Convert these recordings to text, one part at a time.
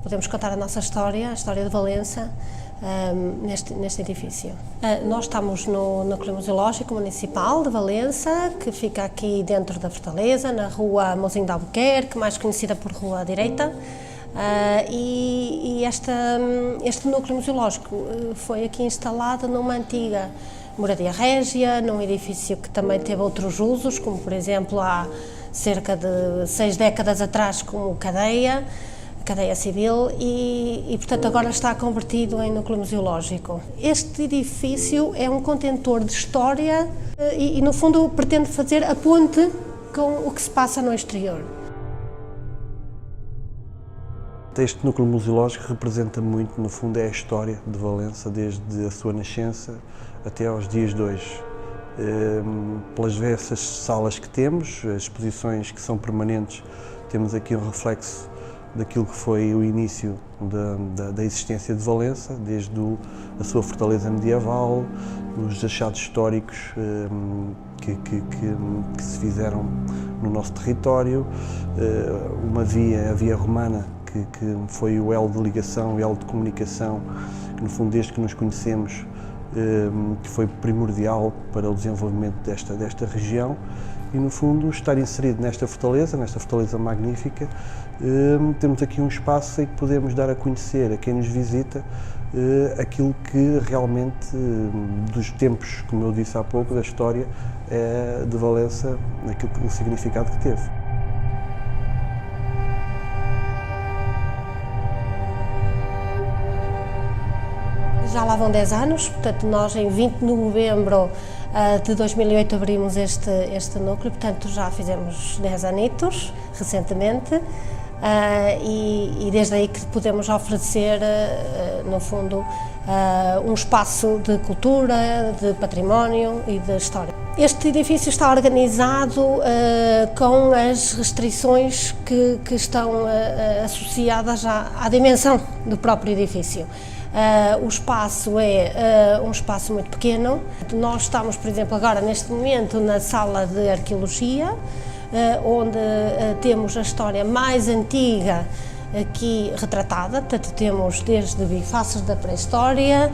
Podemos contar a nossa história, a história de Valença, neste edifício. Nós estamos no Núcleo Museológico Municipal de Valença, que fica aqui dentro da Fortaleza, na rua Mouzinho de Albuquerque, mais conhecida por Rua Direita. Este núcleo museológico foi aqui instalado numa antiga moradia régia, num edifício que também teve outros usos, como por exemplo há cerca de 6 décadas atrás como cadeia civil e portanto agora está convertido em núcleo museológico. Este edifício é um contentor de história e no fundo pretende fazer a ponte com o que se passa no exterior. Este núcleo museológico representa muito, no fundo, é a história de Valença, desde a sua nascença até aos dias de hoje. Pelas diversas salas que temos, as exposições que são permanentes, temos aqui um reflexo daquilo que foi o início da existência de Valença, desde a sua fortaleza medieval, os achados históricos que se fizeram no nosso território, a via romana, que foi o elo de ligação, o elo de comunicação, que no fundo desde que nos conhecemos, que foi primordial para o desenvolvimento desta região e no fundo estar inserido nesta fortaleza magnífica, temos aqui um espaço em que podemos dar a conhecer a quem nos visita aquilo que realmente, dos tempos, como eu disse há pouco, da história de Valença, o significado que teve. Já lá vão 10 anos, portanto nós em 20 de novembro de 2008 abrimos este núcleo, portanto já fizemos 10 anitos recentemente e desde aí que podemos oferecer, no fundo, um espaço de cultura, de património e de história. Este edifício está organizado com as restrições que estão associadas à dimensão do próprio edifício. O espaço é um espaço muito pequeno. Nós estamos, por exemplo, agora neste momento na sala de arqueologia, onde temos a história mais antiga aqui retratada, portanto temos desde bifaces da pré-história,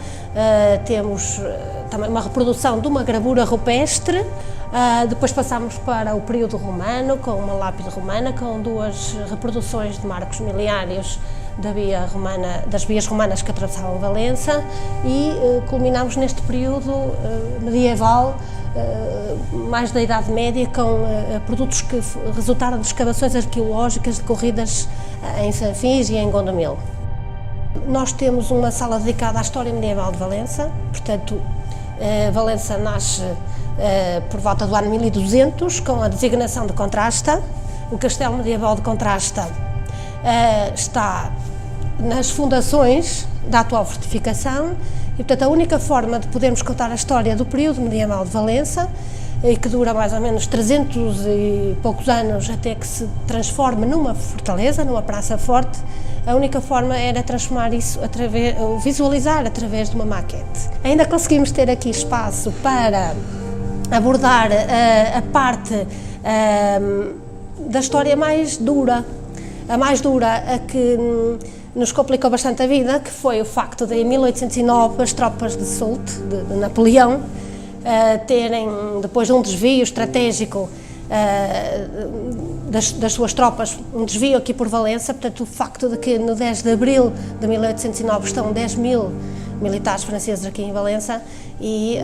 temos também uma reprodução de uma gravura rupestre, depois passamos para o período romano, com uma lápide romana, com 2 reproduções de marcos miliários das vias romanas que atravessavam Valença e culminamos neste período medieval, mais da Idade Média, com produtos que resultaram de escavações arqueológicas decorridas em Sanfins e em Gondomil. Nós temos uma sala dedicada à história medieval de Valença, portanto, Valença nasce por volta do ano 1200, com a designação de Contrasta. O castelo medieval de Contrasta está nas fundações da atual fortificação e, portanto, a única forma de podermos contar a história do período medieval de Valença, que dura mais ou menos 300 e poucos anos até que se transforme numa fortaleza, numa praça forte, a única forma era transformar isso visualizar através de uma maquete. Ainda conseguimos ter aqui espaço para abordar a parte da história mais dura, a que nos complicou bastante a vida, que foi o facto de, em 1809, as tropas de Soult, de Napoleão, terem, depois de um desvio estratégico das suas tropas, um desvio aqui por Valença, portanto o facto de que no 10 de abril de 1809 estão 10.000 militares franceses aqui em Valença e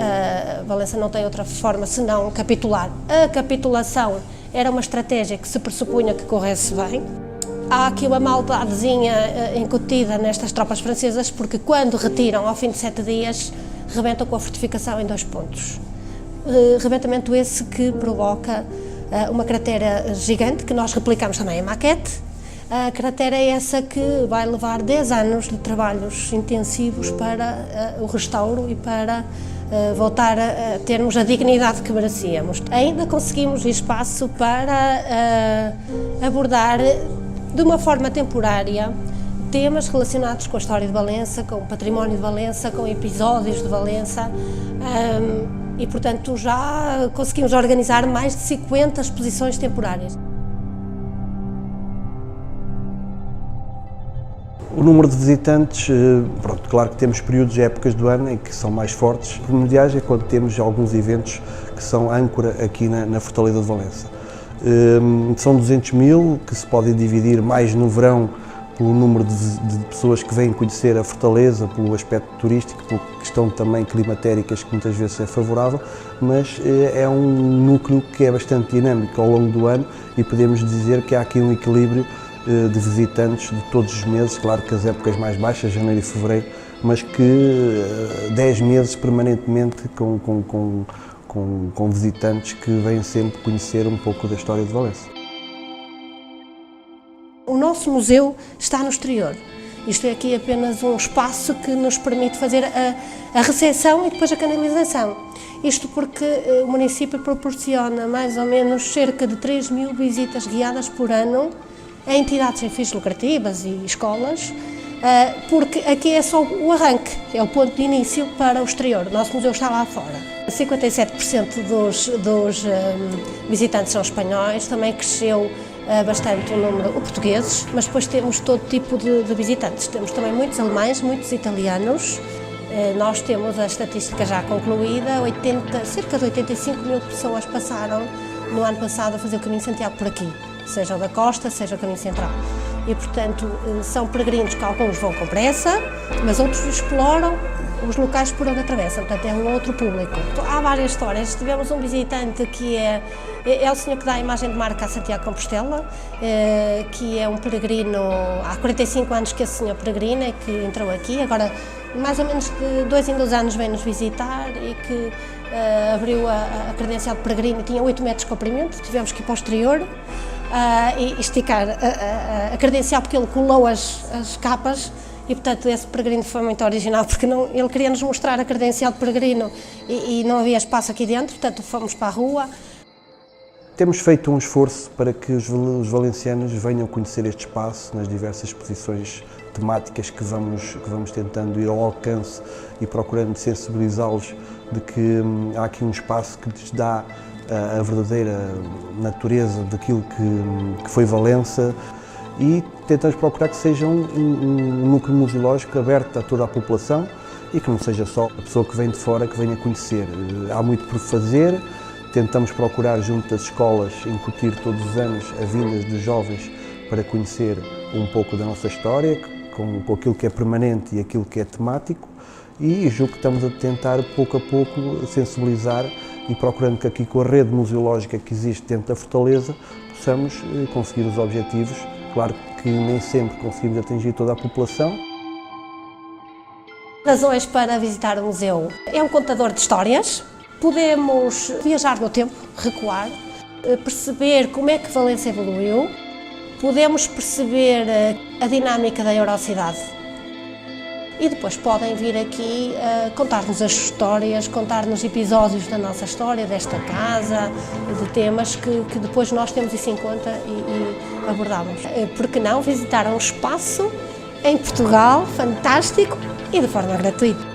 Valença não tem outra forma senão capitular. A capitulação era uma estratégia que se pressupunha que corresse bem. Há aqui uma maldadezinha incutida nestas tropas francesas, porque quando retiram ao fim de 7 dias, rebentam com a fortificação em 2 pontos. Rebentamento esse que provoca uma cratera gigante, que nós replicamos também em maquete. A cratera é essa que vai levar 10 anos de trabalhos intensivos para o restauro e para voltar a termos a dignidade que merecíamos. Ainda conseguimos espaço para abordar de uma forma temporária temas relacionados com a história de Valença, com o património de Valença, com episódios de Valença, e portanto já conseguimos organizar mais de 50 exposições temporárias. O número de visitantes, pronto, claro que temos períodos e épocas do ano em que são mais fortes. Primordiais é quando temos alguns eventos que são âncora aqui na Fortaleza de Valença. São 200 mil, que se podem dividir mais no verão pelo número de pessoas que vêm conhecer a Fortaleza, pelo aspecto turístico, pela questão também climatéricas que muitas vezes é favorável, mas é um núcleo que é bastante dinâmico ao longo do ano e podemos dizer que há aqui um equilíbrio de visitantes de todos os meses, claro que as épocas mais baixas, janeiro e fevereiro, mas que 10 meses permanentemente com visitantes que vêm sempre conhecer um pouco da história de Valença. O nosso museu está no exterior. Isto é aqui apenas um espaço que nos permite fazer a recepção e depois a canalização. Isto porque o município proporciona mais ou menos cerca de 3 mil visitas guiadas por ano a entidades sem fins lucrativas e escolas, porque aqui é só o arranque, é o ponto de início para o exterior. O nosso museu está lá fora. 57% dos visitantes são espanhóis, também cresceu bastante o número de portugueses, mas depois temos todo tipo de visitantes. Temos também muitos alemães, muitos italianos. Nós temos a estatística já concluída, cerca de 85 mil pessoas passaram no ano passado a fazer o Caminho de Santiago por aqui, seja o da Costa, seja o Caminho Central. E, portanto, são peregrinos que alguns vão com pressa, mas outros exploram os locais por onde atravessam, portanto é um outro público. Há várias histórias. Tivemos um visitante que é o senhor que dá a imagem de marca a Santiago de Compostela, que é um peregrino, há 45 anos que esse senhor peregrina e que entrou aqui, agora mais ou menos de 2 em 2 anos vem-nos visitar e que abriu a credencial de peregrino e tinha 8 metros de comprimento, tivemos que ir para o exterior e esticar a credencial porque ele colou as capas. E, portanto, esse peregrino foi muito original, porque ele queria nos mostrar a credencial de peregrino e não havia espaço aqui dentro, portanto, fomos para a rua. Temos feito um esforço para que os valencianos venham conhecer este espaço nas diversas exposições temáticas que vamos tentando ir ao alcance e procurando sensibilizá-los de que há aqui um espaço que lhes dá a verdadeira natureza daquilo que foi Valença. E tentamos procurar que seja um núcleo museológico aberto a toda a população e que não seja só a pessoa que vem de fora que venha conhecer. Há muito por fazer, tentamos procurar junto das escolas incutir todos os anos a vinda de jovens para conhecer um pouco da nossa história, com aquilo que é permanente e aquilo que é temático, e julgo que estamos a tentar pouco a pouco sensibilizar e procurando que aqui com a rede museológica que existe dentro da Fortaleza possamos conseguir os objetivos. Claro que nem sempre conseguimos atingir toda a população. Razões para visitar o museu. É um contador de histórias. Podemos viajar no tempo, recuar, perceber como é que Valença evoluiu. Podemos perceber a dinâmica da Eurocidade. E depois podem vir aqui contar-nos as histórias, contar-nos episódios da nossa história, desta casa, de temas que depois nós temos isso em conta e abordamos. Por que não visitar um espaço em Portugal fantástico e de forma gratuita?